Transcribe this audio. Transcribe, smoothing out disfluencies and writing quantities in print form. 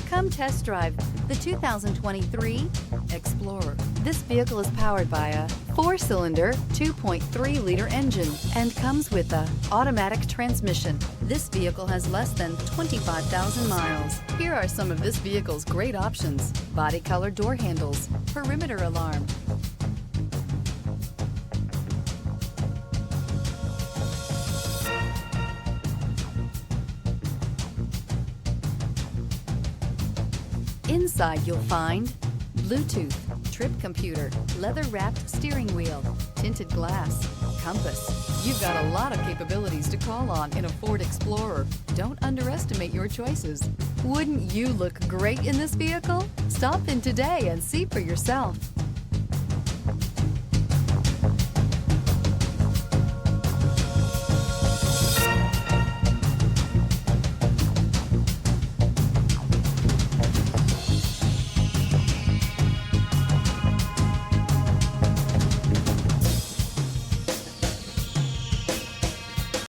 Come test drive the 2023 Explorer. This vehicle is powered by a 4-cylinder, 2.3-liter engine and comes with a automatic transmission. This vehicle has less than 25,000 miles. Here are some of this vehicle's great options: body color door handles, perimeter alarm, inside you'll find Bluetooth, trip computer, leather-wrapped steering wheel, tinted glass, compass. You've got a lot of capabilities to call on in a Ford Explorer. Don't underestimate your choices. Wouldn't you look great in this vehicle? Stop in today and see for yourself.